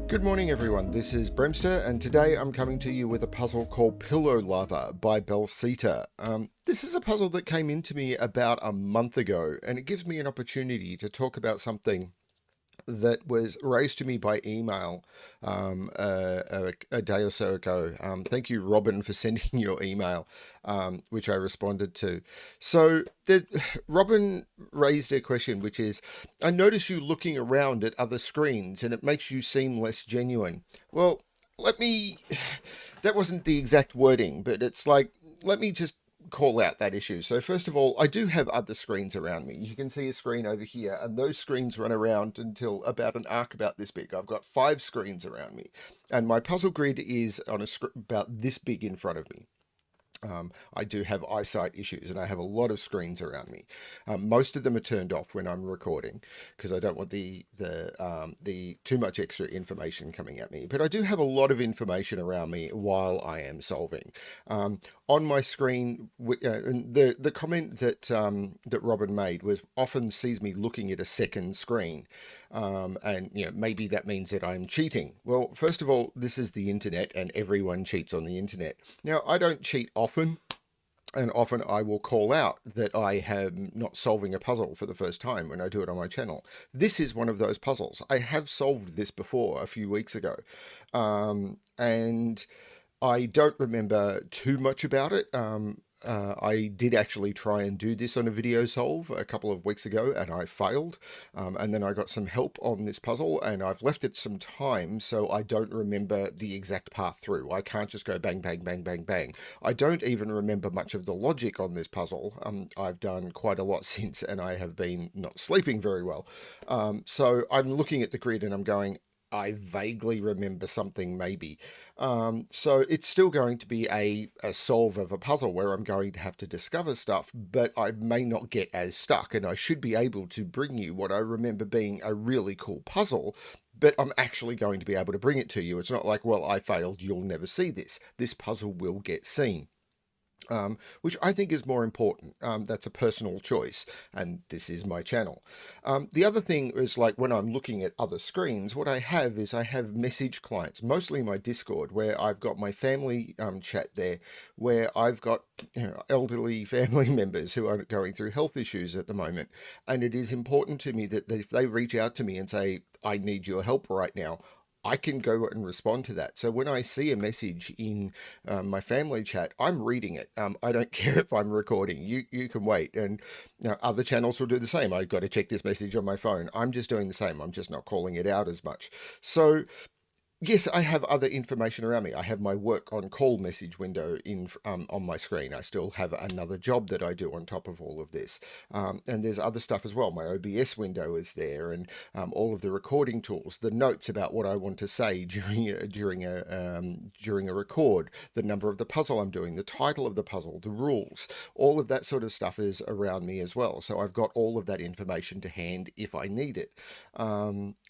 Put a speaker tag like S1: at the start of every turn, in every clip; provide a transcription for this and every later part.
S1: Good morning everyone, this is Bremster and today I'm coming to you with a puzzle called Pillow Lover by bellsita. This is a puzzle that came into me about a month ago and it gives me an opportunity to talk about something that was raised to me by email a day or so ago. Thank you, Robin, for sending your email, which I responded to. So Robin raised a question, which is, I notice you looking around at other screens and it makes you seem less genuine. Well, that wasn't the exact wording, but it's like, let me just call out that issue. So first of all, I do have other screens around me. You can see a screen over here, and those screens run around until about an arc about this big. I've got 5 screens around me, and my puzzle grid is on about this big in front of me. I do have eyesight issues and I have a lot of screens around me. Most of them are turned off when I'm recording because I don't want the too much extra information coming at me. But I do have a lot of information around me while I am solving. On my screen, the comment that that Robin made was often sees me looking at a second screen. And maybe that means that I'm cheating. Well, first of all, this is the internet and everyone cheats on the internet. Now, I don't cheat often, and often I will call out that I am not solving a puzzle for the first time when I do it on my channel. This is one of those puzzles. I have solved this before a few weeks ago, and I don't remember too much about it. I did actually try and do this on a video solve a couple of weeks ago and I failed. And then I got some help on this puzzle and I've left it some time so I don't remember the exact path through. I can't just go bang, bang, bang, bang, bang. I don't even remember much of the logic on this puzzle. I've done quite a lot since and I have been not sleeping very well. So I'm looking at the grid and I'm going, I vaguely remember something maybe. So it's still going to be a solve of a puzzle where I'm going to have to discover stuff, but I may not get as stuck and I should be able to bring you what I remember being a really cool puzzle, but I'm actually going to be able to bring it to you. It's not like, well, I failed, you'll never see this. This puzzle will get seen. Which I think is more important. That's a personal choice, and this is my channel. The other thing is, like, when I'm looking at other screens, what I have is I have message clients, mostly my Discord, where I've got my family chat there, where I've got elderly family members who are going through health issues at the moment, and it is important to me that if they reach out to me and say, I need your help right now, I can go and respond to that. So when I see a message in my family chat, I'm reading it. I don't care if I'm recording. You can wait. And other channels will do the same. I've got to check this message on my phone. I'm just doing the same. I'm just not calling it out as much. So yes, I have other information around me. I have my work on call message window on my screen. I still have another job that I do on top of all of this. And there's other stuff as well. My OBS window is there and all of the recording tools, the notes about what I want to say during a record, the number of the puzzle I'm doing, the title of the puzzle, the rules, all of that sort of stuff is around me as well. So I've got all of that information to hand if I need it.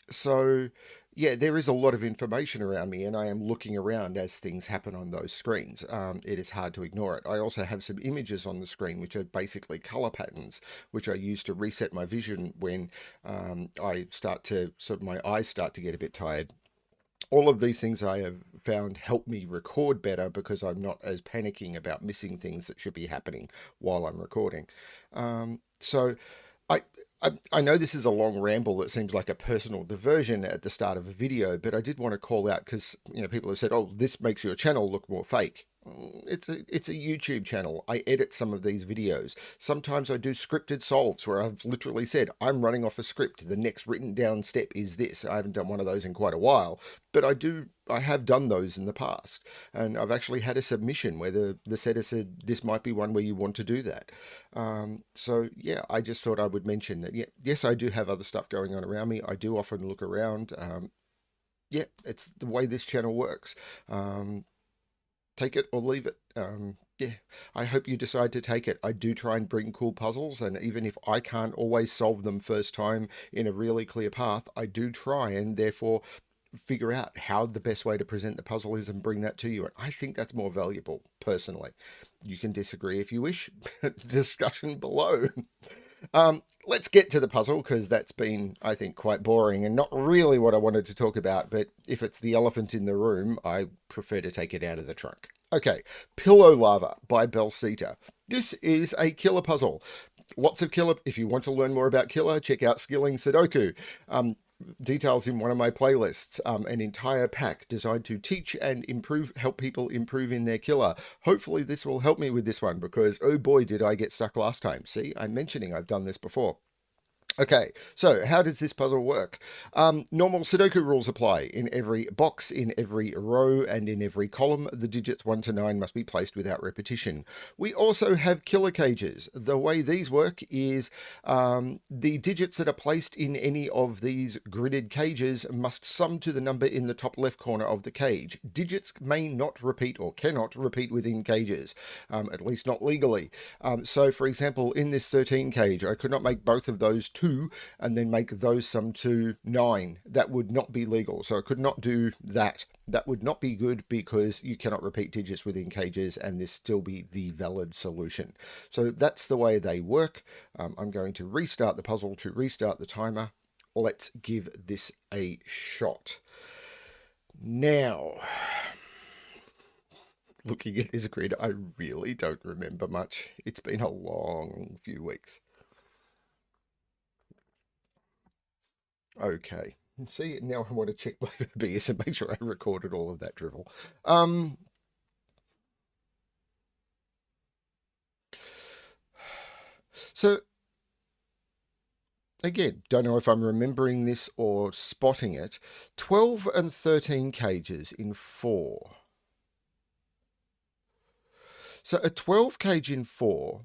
S1: So yeah, there is a lot of information around me and I am looking around as things happen on those screens. It is hard to ignore it. I also have some images on the screen, which are basically color patterns, which I use to reset my vision when my eyes start to get a bit tired. All of these things I have found help me record better because I'm not as panicking about missing things that should be happening while I'm recording. So I, I know this is a long ramble that seems like a personal diversion at the start of a video, but I did want to call out because people have said, "Oh, this makes your channel look more fake." It's a YouTube channel. I edit some of these videos. Sometimes I do scripted solves where I've literally said, I'm running off a script. The next written down step is this. I haven't done one of those in quite a while, but I have done those in the past. And I've actually had a submission where the setter said, this might be one where you want to do that. So yeah, I just thought I would mention that, yes, I do have other stuff going on around me. I do often look around. Yeah, it's the way this channel works. Take it or leave it. Yeah, I hope you decide to take it. I do try and bring cool puzzles, and even if I can't always solve them first time in a really clear path, I do try and therefore figure out how the best way to present the puzzle is and bring that to you. And I think that's more valuable, personally. You can disagree if you wish. Discussion below. Let's get to the puzzle because that's been, I think, quite boring and not really what I wanted to talk about. But if it's the elephant in the room, I prefer to take it out of the trunk. Okay, Pillow Lava by Bellsita. This is a killer puzzle. Lots of killer. If you want to learn more about killer, check out Skilling Sudoku. Details in one of my playlists. An entire pack designed to teach and help people improve in their killer. Hopefully, this will help me with this one because oh boy, did I get stuck last time. See, I'm mentioning I've done this before. Okay, so how does this puzzle work? Normal Sudoku rules apply. In every box, in every row, and in every column, the digits 1 to 9 must be placed without repetition. We also have killer cages. The way these work is the digits that are placed in any of these gridded cages must sum to the number in the top left corner of the cage. Digits may not repeat or cannot repeat within cages, at least not legally. So, for example, in this 13 cage, I could not make both of those 2 and then make those sum to 9. That would not be legal. So I could not do that. That would not be good because you cannot repeat digits within cages and this still be the valid solution. So that's the way they work. I'm going to restart the puzzle to restart the timer. Let's give this a shot. Now, looking at this grid, I really don't remember much. It's been a long few weeks. Okay. See, now I want to check my OBS and make sure I recorded all of that drivel. So, again, don't know if I'm remembering this or spotting it. 12 and 13 cages in 4. So a 12 cage in 4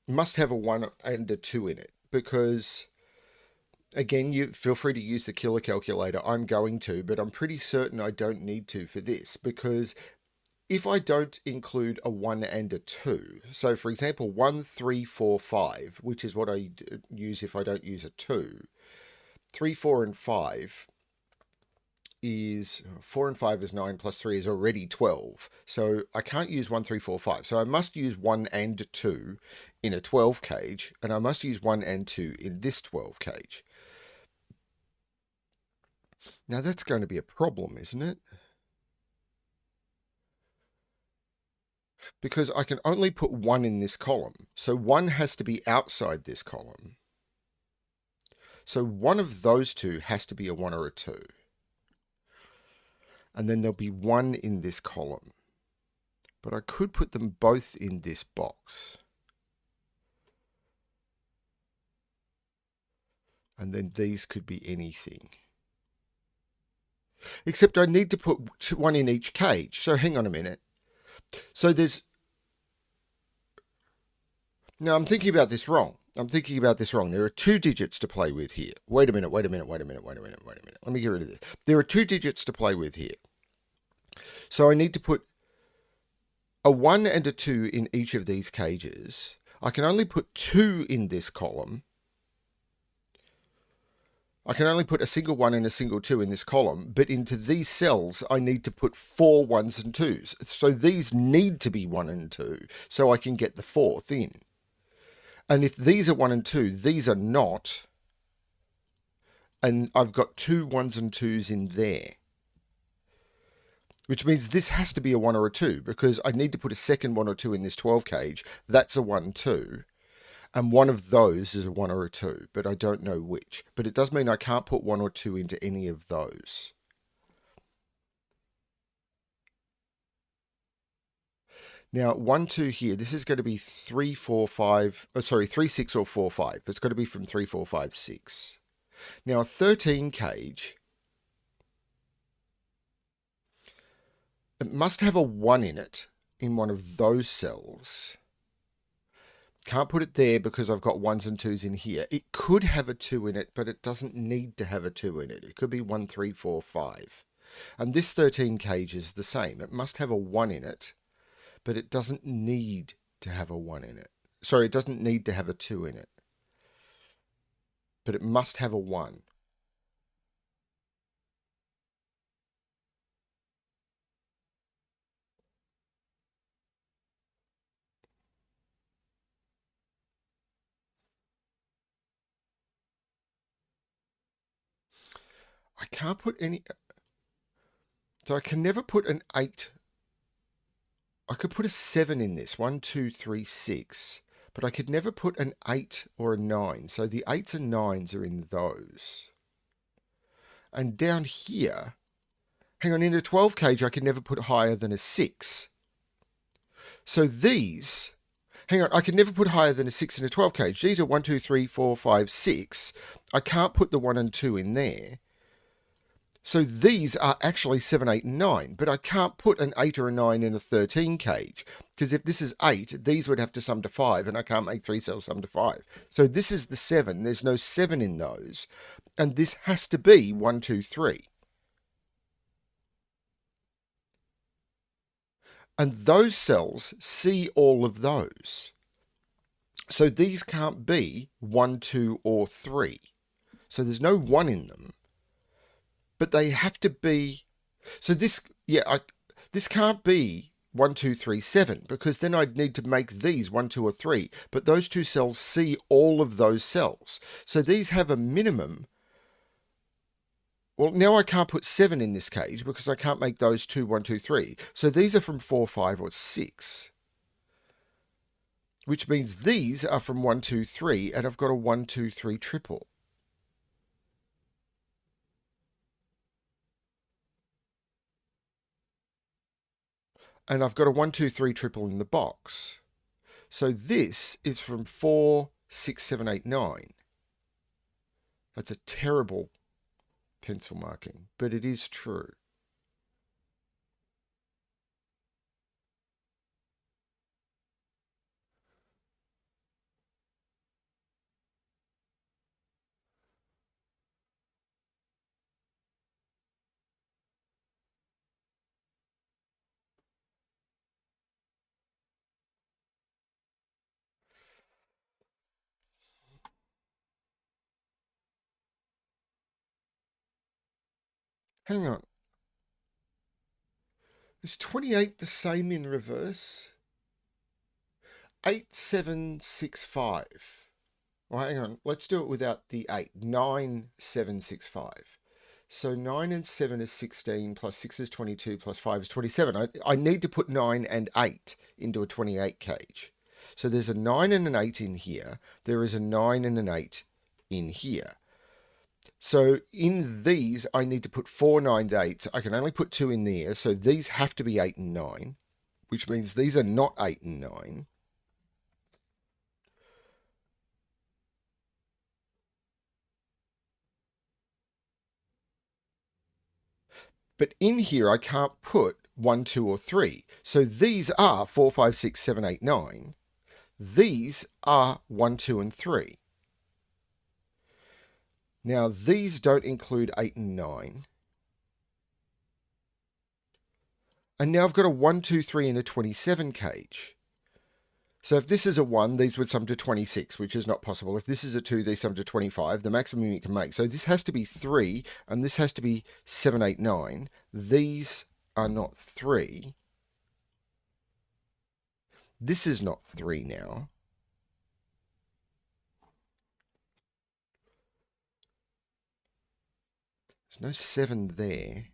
S1: must have a 1 and a 2 in it because again, you feel free to use the killer calculator. I'm going to, but I'm pretty certain I don't need to for this because if I don't include a 1 and a 2, so for example, 1, 3, 4, 5, which is what I use if I don't use a 2, 3, 4, and 5 is 4 and 5 is 9 plus 3 is already 12. So I can't use 1, 3, 4, 5. So I must use 1 and 2 in a 12 cage, and I must use 1 and 2 in this 12 cage. Now that's going to be a problem, isn't it? Because I can only put 1 in this column. So 1 has to be outside this column. So one of those two has to be a 1 or a 2. And then there'll be 1 in this column. But I could put them both in this box. And then these could be anything. Except I need to put 1 in each cage. So hang on a minute. So there's... Now I'm thinking about this wrong. There are 2 digits to play with here. Wait a minute. Let me get rid of this. There are 2 digits to play with here. So I need to put a 1 and a 2 in each of these cages. I can only put 2 in this column. I can only put a single 1 and a single 2 in this column, but into these cells I need to put 4 1s and 2s. So these need to be 1 and 2 so I can get the 4th in. And if these are 1 and 2, these are not. And I've got 2 1s and 2s in there. Which means this has to be a 1 or a 2 because I need to put a second 1 or 2 in this 12 cage. That's a 1, 2. And one of those is a 1 or a 2, but I don't know which. But it does mean I can't put 1 or 2 into any of those. Now, 1, 2 here, this is going to be 3, 4, 5, 3, 6 or 4, 5. It's got to be from 3, 4, 5, 6. Now, a 13 cage, it must have a 1 in it in one of those cells. Can't put it there because I've got 1s and 2s in here. It could have a 2 in it, but it doesn't need to have a 2 in it. It could be 1, 3, 4, 5. And this 13 cage is the same. It must have a 1 in it, but it doesn't need to have a 1 in it. Sorry, it doesn't need to have a 2 in it, but it must have a 1. I can't put any... So I can never put an 8. I could put a 7 in this. 1, 2, 3, 6. But I could never put an 8 or a 9. So the 8s and 9s are in those. And down here... Hang on, in a 12 cage, I could never put higher than a 6. So these... Hang on, I could never put higher than a 6 in a 12 cage. These are 1, 2, 3, 4, 5, 6. I can't put the 1 and 2 in there. So these are actually 7, 8, and 9. But I can't put an 8 or a 9 in a 13 cage. Because if this is 8, these would have to sum to 5. And I can't make 3 cells sum to 5. So this is the 7. There's no 7 in those. And this has to be 1, 2, 3. And those cells see all of those. So these can't be 1, 2, or 3. So there's no 1 in them. But they have to be... So this... Yeah, this can't be 1, 2, 3, 7. Because then I'd need to make these 1, 2, or 3. But those two cells see all of those cells. So these have a minimum... Well, now I can't put 7 in this cage because I can't make those 2, 1, 2, 3. So these are from 4, 5, or 6. Which means these are from 1, 2, 3, and I've got a 1, 2, 3 triple. And I've got a 1, 2, 3 triple in the box. So this is from 4, 6, 7, 8, 9. That's a terrible pencil marking, but it is true. Hang on. Is 28 the same in reverse? 8, 7, 6, 5. Well, hang on. Let's do it without the 8. 9, 7, 6, 5. So 9 and 7 is 16, plus 6 is 22, plus 5 is 27. I need to put 9 and 8 into a 28 cage. So there's a 9 and an 8 in here. There is a 9 and an 8 in here. So in these, I need to put 4 9s, 8s. I can only put 2 in there. So these have to be 8 and 9, which means these are not 8 and 9. But in here, I can't put 1, 2, or 3. So these are 4, 5, 6, 7, 8, 9. These are 1, 2, and 3. Now, these don't include 8 and 9. And now I've got a 1, 2, 3 and a 27 cage. So if this is a 1, these would sum to 26, which is not possible. If this is a 2, these sum to 25, the maximum you can make. So this has to be 3, and this has to be 7, 8, 9. These are not 3. This is not 3 now. There's no 7 there.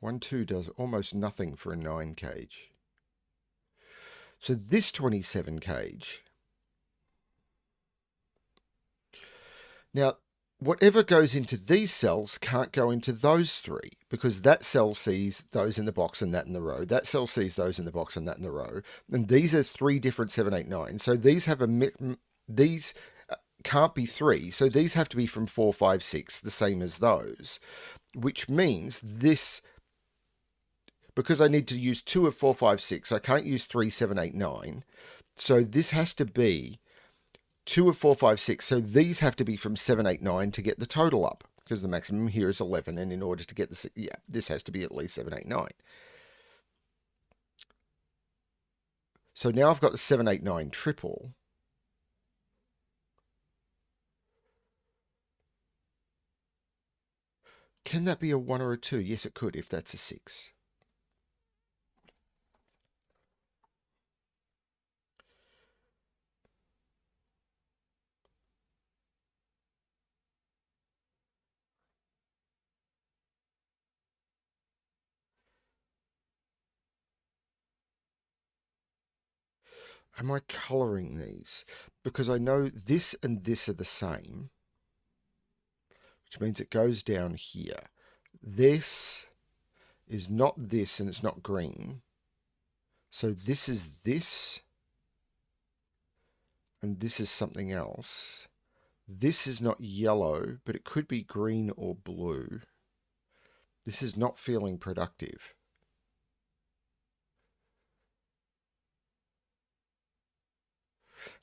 S1: One, 2 does almost nothing for a 9 cage. So this 27 cage. Now, whatever goes into these cells can't go into those 3 because that cell sees those in the box and that in the row. That cell sees those in the box and that in the row. And these are 3 different 7, 8, 9. So these have these can't be 3. So these have to be from 4, 5, 6, the same as those, which means this, because I need to use 2 of 4, 5, 6, I can't use 3, 7, 8, 9. So this has to be 2 of 4, 5, 6. So these have to be from 7, 8, 9 to get the total up, because the maximum here is 11. And in order to get this, yeah, this has to be at least 7, 8, 9. So now I've got the 7, 8, 9 triple. Can that be a 1 or a 2? Yes, it could if that's a 6. am I colouring these? Because I know this and this are the same, which means it goes down here. This is not this and it's not green. So this is this and this is something else. This is not yellow, but it could be green or blue. This is not feeling productive.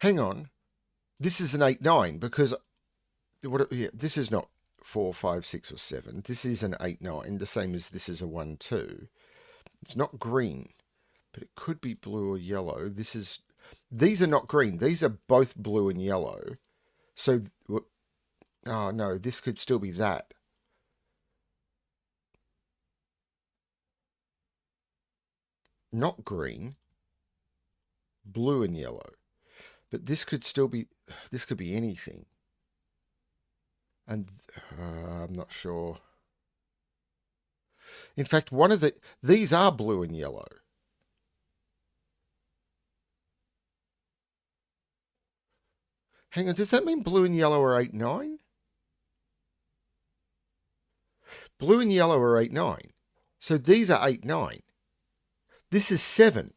S1: Hang on. This is an 8-9 because this is not 4, 5, 6 or 7. This is an 8-9, the same as this is a 1-2. It's not green, but it could be blue or yellow. These are not green. These are both blue and yellow. So, oh no, this could still be that. Not green, blue and yellow. But this could still be, this could be anything. And I'm not sure. In fact, these are blue and yellow. Hang on, does that mean blue and yellow are 8-9? Blue and yellow are 8-9. So these are 8-9. This is 7.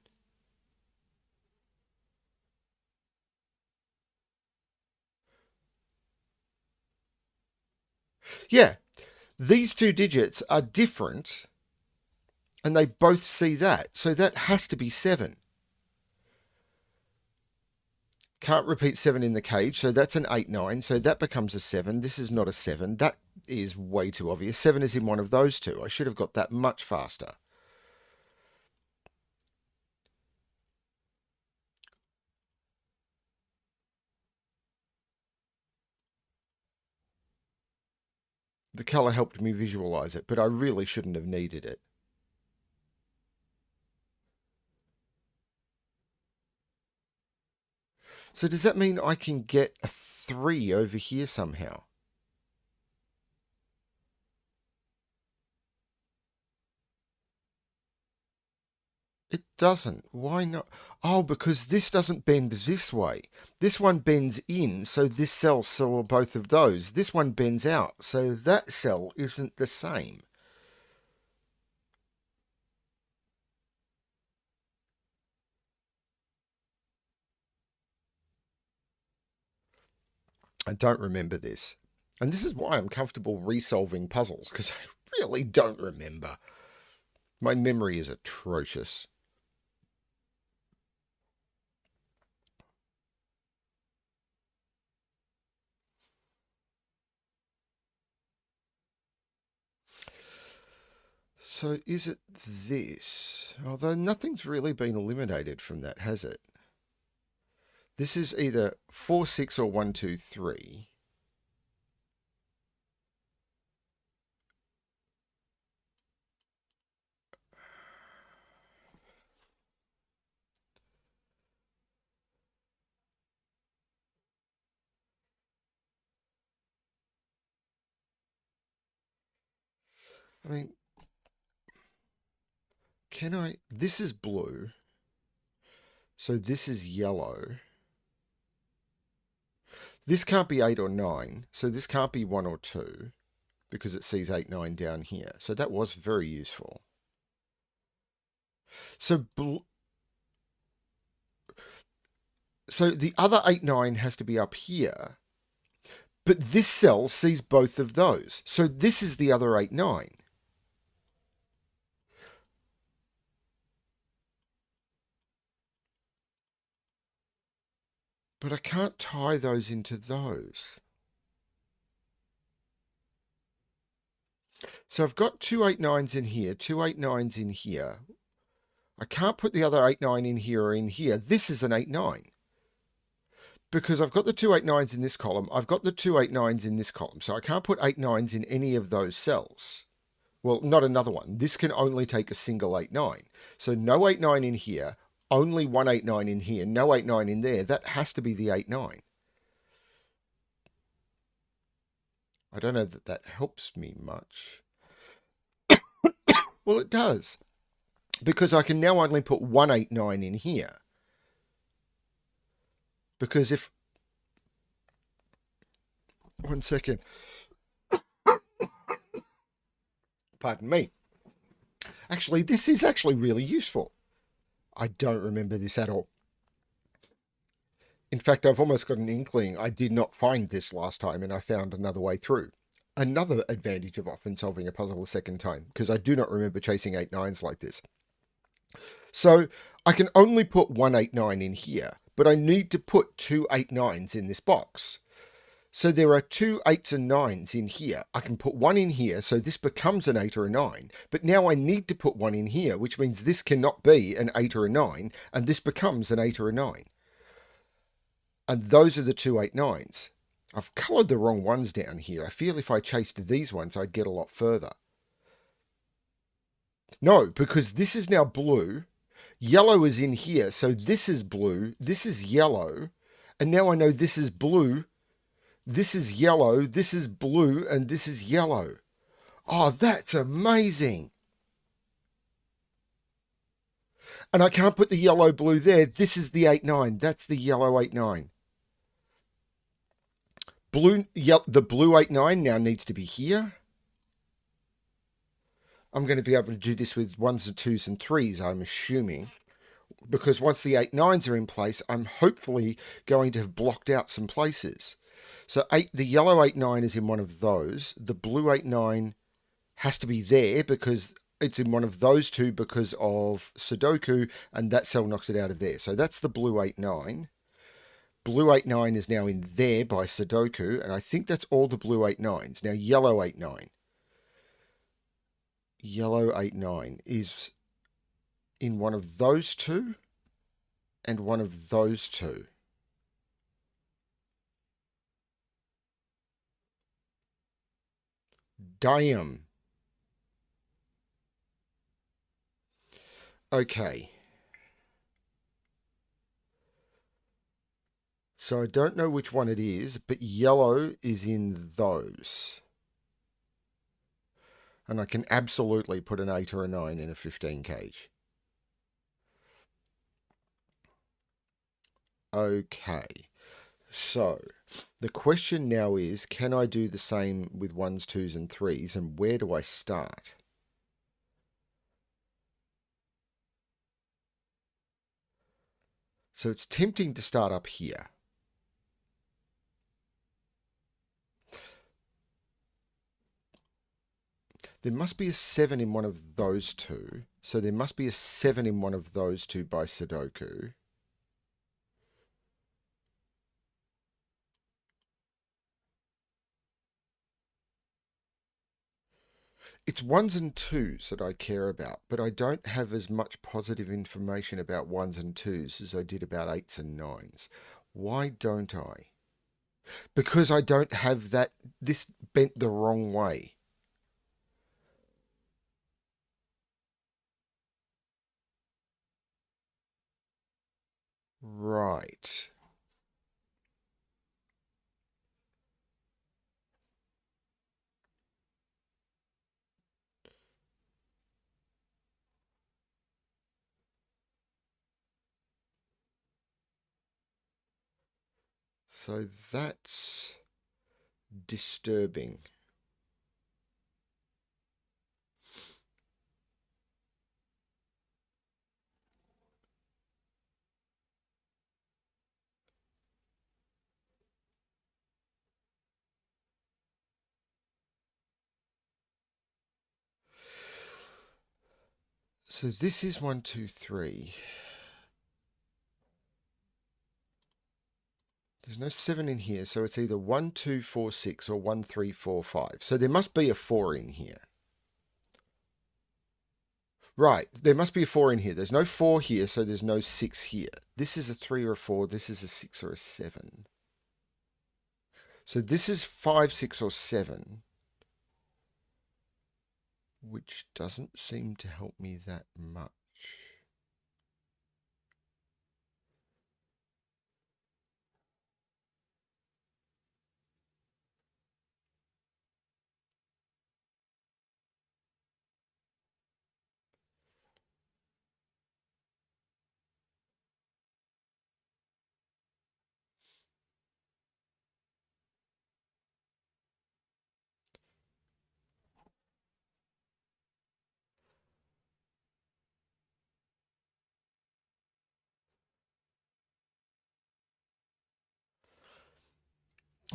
S1: Yeah, these two digits are different and they both see that. So that has to be 7. Can't repeat 7 in the cage, so that's an 8-9. So that becomes a 7. This is not a 7. That is way too obvious. 7 is in one of those two. I should have got that much faster. The colour helped me visualise it, but I really shouldn't have needed it. So does that mean I can get a 3 over here somehow? It doesn't. Why not? Oh, because this doesn't bend this way. This one bends in, so this cell saw both of those. This one bends out, so that cell isn't the same. I don't remember this. And this is why I'm comfortable resolving puzzles, because I really don't remember. My memory is atrocious. So is it this? Although nothing's really been eliminated from that, has it? This is either 4, 6 or 1, 2, 3. I mean, can I... This is blue. So this is yellow. This can't be 8 or 9. So this can't be 1 or 2. Because it sees 8, 9 down here. So that was very useful. So the other 8, 9 has to be up here. But this cell sees both of those. So this is the other 8, 9. But I can't tie those into those. So I've got 2 8, 9s in here, 2 8, 9s in here. I can't put the other 8, 9 in here or in here. This is an 8, 9. Because I've got the 2 8, 9s in this column. I've got the 2 8, 9s in this column. So I can't put 8, 9s in any of those cells. Well, not another one. This can only take a single 8, 9. So no 8, 9 in here. Only 1 8, 9 in here. No 8, 9 in there. That has to be the 8, 9. I don't know that that helps me much. Well, it does. Because I can now only put 1 8, 9 in here. Because if, one second, pardon me. Actually, this is actually really useful. I don't remember this at all. In fact, I've almost got an inkling I did not find this last time and I found another way through. Another advantage of often solving a puzzle a second time, because I do not remember chasing 8 nines like this. So I can only put 189 in here, but I need to put 2 8 nines in this box. So there are 2 8s and 9s in here. I can put 1 in here, so this becomes an 8 or a 9. But now I need to put 1 in here, which means this cannot be an 8 or a 9, and this becomes an 8 or a 9. And those are the 2 8 9s. I've coloured the wrong ones down here. I feel if I chased these ones, I'd get a lot further. No, because this is now blue. Yellow is in here, so this is blue. This is yellow. And now I know this is blue. This is yellow, this is blue, and this is yellow. Oh, that's amazing. And I can't put the yellow blue there. This is the 8 9. That's the yellow 8 9. The blue 8 9 now needs to be here. I'm going to be able to do this with 1s and 2s and 3s, I'm assuming. Because once the 8 9s are in place, I'm hopefully going to have blocked out some places. So the yellow 8 9 is in one of those. The blue 8 9 has to be there because it's in one of those two because of Sudoku, and that cell knocks it out of there. So that's the blue 8 9. Blue 8 9 is now in there by Sudoku, and I think that's all the blue 8 9s. Now yellow 8 9. Yellow 8 9 is in one of those two and one of those two. Damn. Okay. So I don't know which one it is, but yellow is in those. And I can absolutely put an 8 or a 9 in a 15 cage. Okay. So the question now is, can I do the same with 1s, 2s, and 3s? And where do I start? So it's tempting to start up here. There must be a 7 in one of those two. So there must be a 7 in one of those two by Sudoku. It's 1s and 2s that I care about, but I don't have as much positive information about 1s and 2s as I did about 8s and 9s. Why don't I? Because I don't have this bent the wrong way. Right. So that's disturbing. So this is 1, 2, 3. There's no 7 in here, so it's either 1, 2, 4, 6 or 1, 3, 4, 5. So there must be a 4 in here. Right, there must be a 4 in here. There's no 4 here, so there's no 6 here. This is a 3 or a 4. This is a 6 or a 7. So this is 5, 6, or 7, which doesn't seem to help me that much.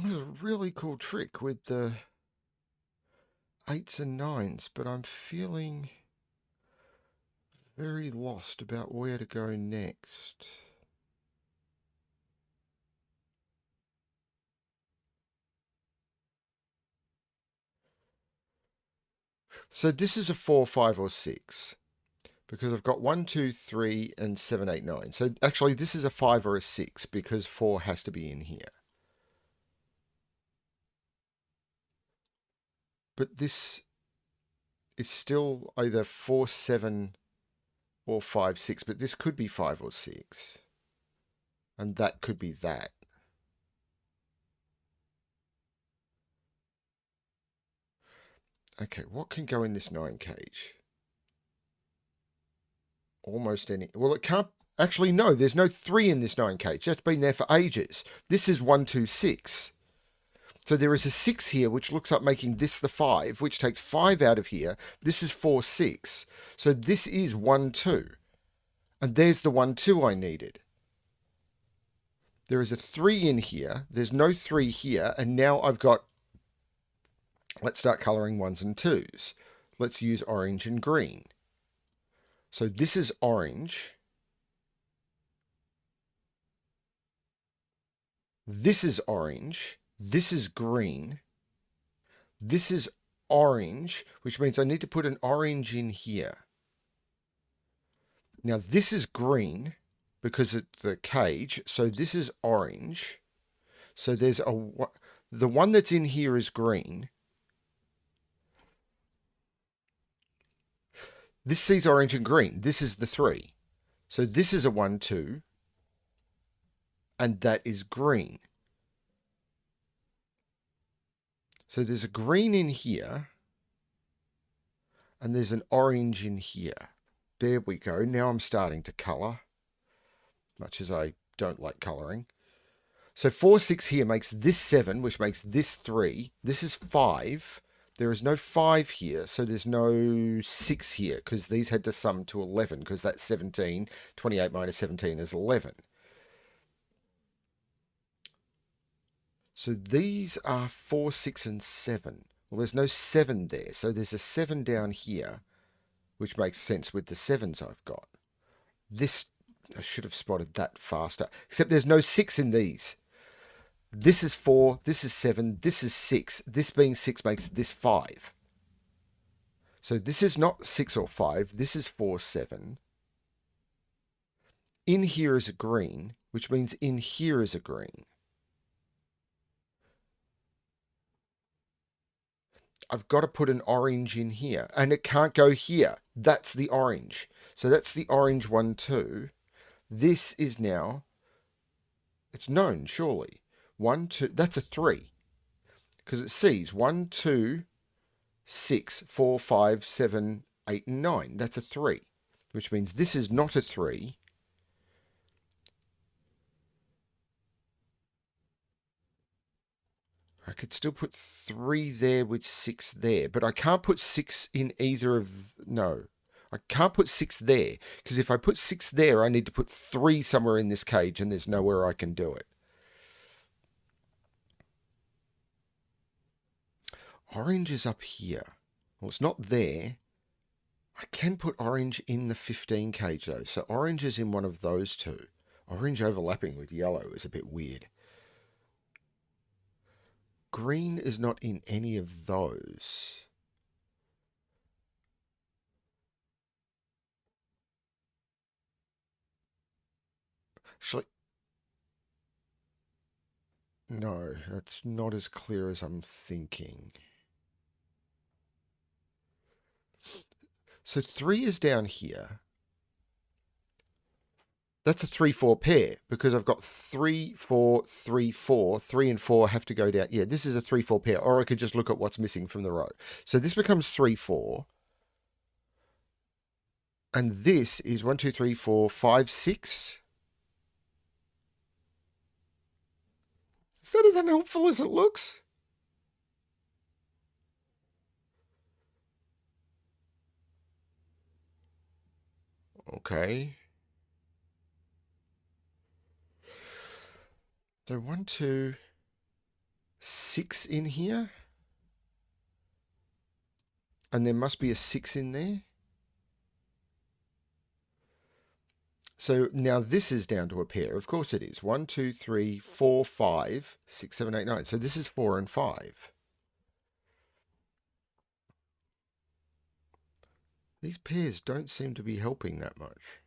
S1: There's a really cool trick with the 8s and 9s, but I'm feeling very lost about where to go next. So this is a 4, 5, or 6. Because I've got 1, 2, 3, and 7, 8, 9. So actually this is a 5 or a 6 because 4 has to be in here. But this is still either 4, 7, or 5, 6. But this could be 5 or 6. And that could be that. Okay, what can go in this 9 cage? Almost any. Well, it can't. Actually, no, there's no 3 in this 9 cage. That's been there for ages. This is 1, 2, 6. So there is a 6 here, which looks like making this the 5, which takes 5 out of here. This is 4, 6. So this is 1, 2. And there's the 1, 2 I needed. There is a 3 in here. There's no 3 here. And now I've got... Let's start colouring 1s and 2s. Let's use orange and green. So this is orange. This is orange. This is green. This is orange, which means I need to put an orange in here. Now this is green because it's the cage. So this is orange. So there's the one that's in here is green. This sees orange and green. This is the 3. So this is a 1, 2. And that is green. So there's a green in here. And there's an orange in here. There we go. Now I'm starting to colour. Much as I don't like colouring. So 4, 6 here makes this 7, which makes this 3. This is 5. There is no 5 here, so there's no 6 here, because these had to sum to 11, because that's 17. 28 minus 17 is 11. So these are 4, 6, and 7. Well, there's no 7 there, so there's a 7 down here, which makes sense with the 7s I've got. This, I should have spotted that faster, except there's no 6 in these. This is 4, this is 7, this is 6. This being 6 makes this 5. So this is not 6 or 5. This is 4, 7. In here is a green, which means in here is a green. I've got to put an orange in here, and it can't go here. That's the orange. So that's the orange 1, 2. This is now, it's known, surely. 1, 2, that's a 3. Because it sees 1, 2, 6, 4, 5, 7, 8, and 9. That's a 3. Which means this is not a 3. I could still put 3 there with 6 there. But I can't put 6 in either of... No. I can't put 6 there. Because if I put 6 there, I need to put 3 somewhere in this cage. And there's nowhere I can do it. Orange is up here. Well, it's not there. I can put orange in the 15 cage though. So orange is in one of those two. Orange overlapping with yellow is a bit weird. Green is not in any of those. Actually, no, that's not as clear as I'm thinking. So 3 is down here. That's a 3-4 pair because I've got 3, 4, 3, 4. 3 and 4 have to go down. Yeah, this is a 3-4 pair. Or I could just look at what's missing from the row. So this becomes 3, 4. And this is 1, 2, 3, 4, 5, 6. Is that as unhelpful as it looks? Okay. So 1, 2, 6 in here. And there must be a 6 in there. So now this is down to a pair. Of course it is. 1, 2, 3, 4, 5, 6, 7, 8, 9. So this is 4 and 5. These pairs don't seem to be helping that much.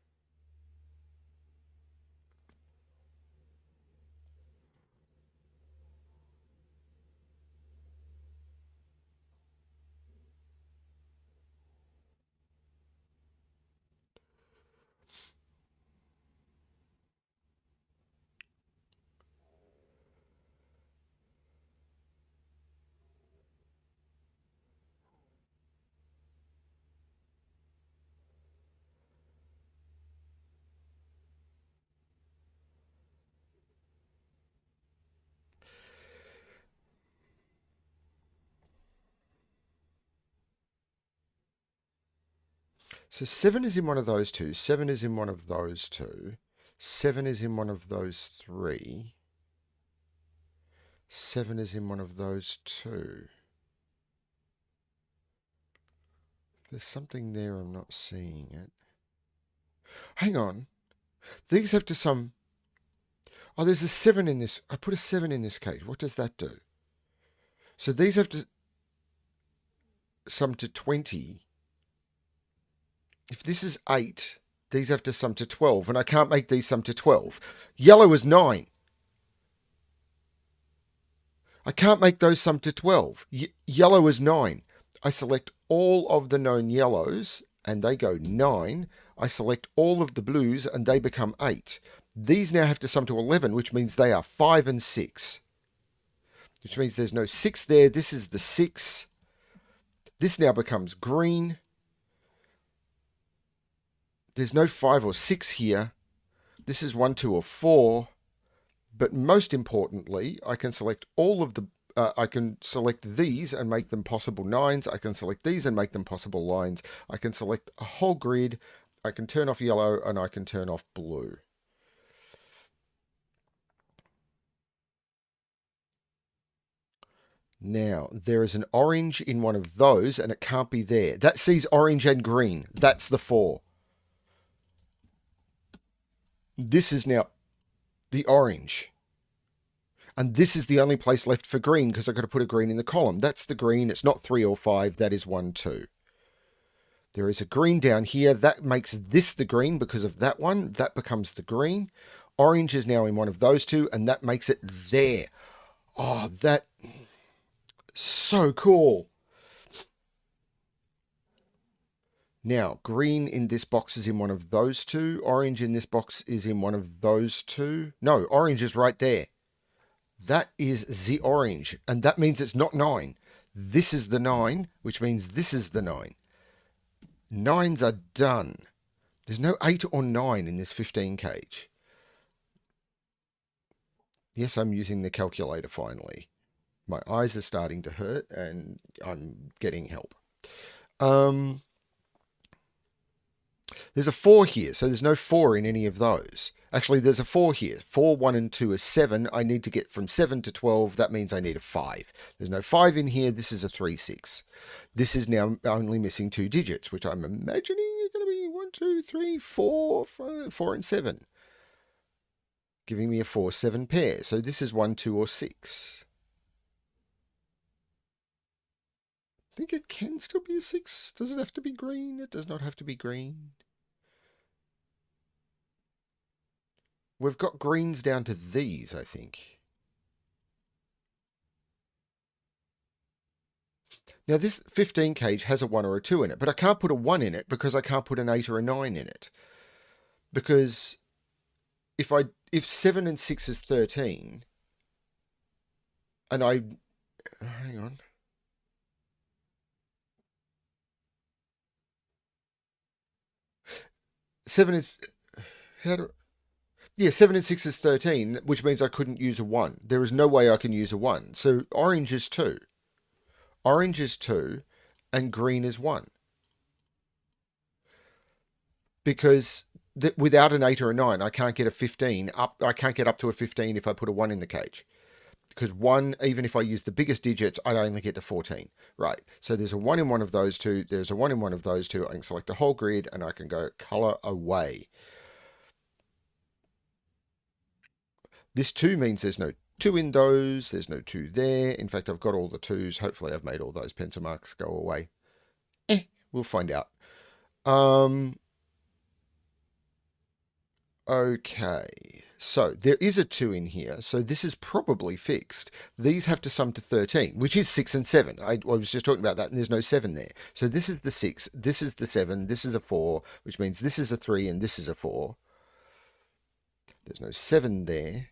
S1: So 7 is in one of those two. 7 is in one of those two. 7 is in one of those three. 7 is in one of those two. There's something there I'm not seeing it. Hang on. These have to sum. Oh, there's a 7 in this. I put a 7 in this case. What does that do? So these have to sum to 20. If this is 8, these have to sum to 12, and I can't make these sum to 12. Yellow is 9. I can't make those sum to 12. Yellow is 9. I select all of the known yellows, and they go 9. I select all of the blues, and they become 8. These now have to sum to 11, which means they are 5 and 6. Which means there's no 6 there. This is the 6. This now becomes green. There's no 5 or 6 here. This is 1, 2, or 4. But most importantly, I can select all of the... I can select these and make them possible 9s. I can select these and make them possible lines. I can select a whole grid. I can turn off yellow and I can turn off blue. Now, there is an orange in one of those, and it can't be there. That sees orange and green. That's the 4. This is now the orange. And this is the only place left for green because I've got to put a green in the column. That's the green. It's not 3 or 5. That is 1, 2. There is a green down here. That makes this the green because of that one. That becomes the green. Orange is now in one of those two, and that makes it there. Oh, that... so cool. Now, green in this box is in one of those two. Orange in this box is in one of those two. No, orange is right there. That is the orange, and that means it's not 9. This is the 9, which means this is the 9. 9s are done. There's no 8 or 9 in this 15 cage. Yes, I'm using the calculator finally. My eyes are starting to hurt, and I'm getting help. There's a 4 here, so there's no 4 in any of those. Actually, there's a 4 here. 4, 1, and 2 is 7. I need to get from 7 to 12. That means I need a 5. There's no 5 in here. This is a 3, 6. This is now only missing 2 digits, which I'm imagining are going to be 1, 2, 3, 4, 5, 4, and 7. Giving me a 4, 7 pair. So this is 1, 2, or 6. I think it can still be a 6. Does it have to be green? It does not have to be green. We've got greens down to these, I think. Now this 15 cage has a 1 or a 2 in it, but I can't put a 1 in it because I can't put an 8 or a 9 in it. Because if 7 and 6 is 13, and I... hang on. Seven is... how do... yeah, 7 and 6 is 13, which means I couldn't use a 1. There is no way I can use a 1. So orange is 2. Orange is 2, and green is 1. Because without an 8 or a 9, I can't get a 15 up. I can't get up to a 15 if I put a 1 in the cage. because 1, even if I use the biggest digits, I'd only get to 14. Right, so there's a 1 in one of those two, there's a 1 in one of those two. I can select the whole grid and I can go color away. This 2 means there's no 2 in those, there's no 2 there. In fact, I've got all the 2s. Hopefully I've made all those pencil marks go away. We'll find out. Okay, so there is a 2 in here, so this is probably fixed. These have to sum to 13, which is 6 and 7. I was just talking about that, and there's no 7 there. So this is the 6, this is the 7, this is a 4, which means this is a 3 and this is a 4. There's no 7 there.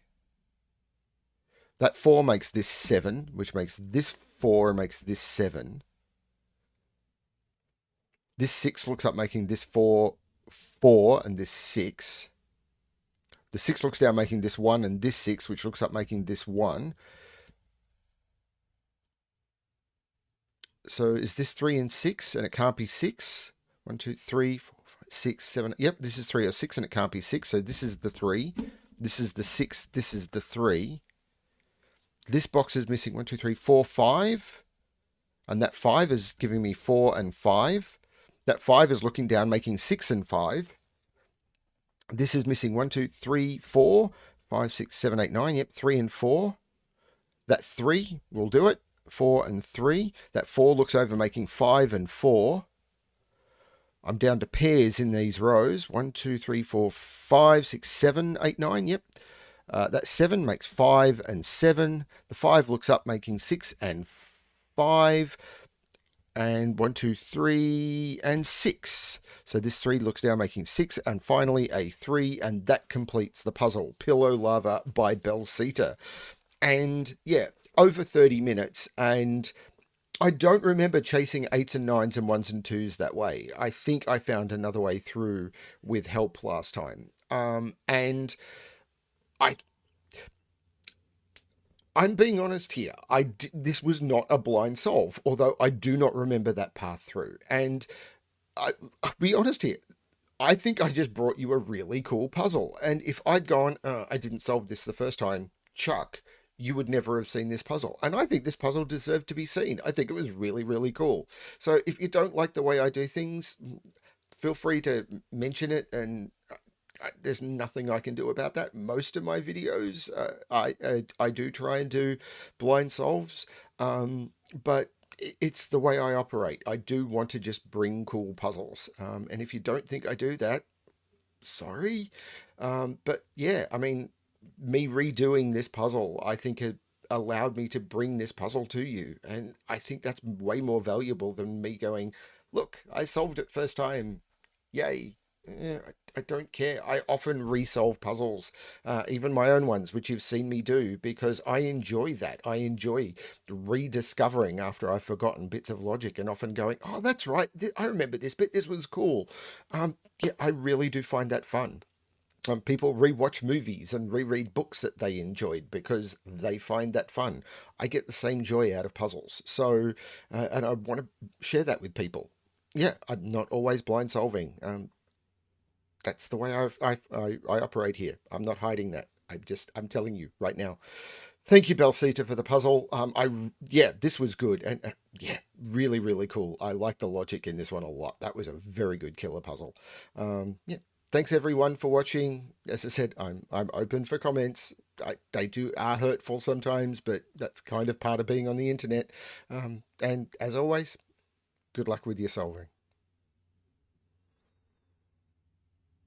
S1: That 4 makes this 7, which makes this 4 and makes this 7. This 6 looks up making this 4, 4, and this 6. The 6 looks down making this 1 and this 6, which looks up making this 1. So is this 3 and 6, and it can't be 6? 1, 2, 3, 4, 5, 6, 7. Yep, this is 3 or 6, and it can't be 6. So this is the 3. This is the 6. This is the 3. This box is missing 1, 2, 3, 4, 5. And that 5 is giving me 4 and 5. That 5 is looking down, making 6 and 5. This is missing 1, 2, 3, 4, 5, 6, 7, 8, 9. Yep, 3 and 4. That 3 will do it. 4 and 3. That 4 looks over making 5 and 4. I'm down to pairs in these rows. 1, 2, 3, 4, 5, 6, 7, 8, 9. Yep. That 7 makes 5 and 7. The 5 looks up making 6 and 5. And 1, 2, 3, and 6. So this 3 looks down, making 6, and finally a 3, and that completes the puzzle. Pillow Lava by Bellsita. And yeah, over 30 minutes, and I don't remember chasing 8s and 9s and 1s and 2s that way. I think I found another way through with help last time. And I'm being honest here. This was not a blind solve, although I do not remember that path through. And I'll be honest here. I think I just brought you a really cool puzzle. And if I'd gone, I didn't solve this the first time, Chuck, you would never have seen this puzzle. And I think this puzzle deserved to be seen. I think it was really, really cool. So if you don't like the way I do things, feel free to mention it, and there's nothing I can do about that. Most of my videos, I do try and do blind solves, but it's the way I operate. I do want to just bring cool puzzles, and if you don't think I do that, sorry. But yeah, I mean, me redoing this puzzle, I think it allowed me to bring this puzzle to you, and I think that's way more valuable than me going, look, I solved it first time, yay. Yeah, I don't care. I often resolve puzzles, even my own ones, which you've seen me do, because I enjoy that. I enjoy rediscovering after I've forgotten bits of logic, and often going, oh, that's right. I remember this bit. This was cool. Yeah, I really do find that fun. People rewatch movies and reread books that they enjoyed because they find that fun. I get the same joy out of puzzles. So, and I want to share that with people. Yeah, I'm not always blind solving. That's the way I operate here. I'm not hiding that. I'm telling you right now. Thank you, Bellsita, for the puzzle. Yeah, this was good, and yeah, really, really cool. I like the logic in this one a lot. That was a very good killer puzzle. Yeah, thanks everyone for watching. As I said, I'm open for comments. They are hurtful sometimes, but that's kind of part of being on the internet. And as always, good luck with your solving.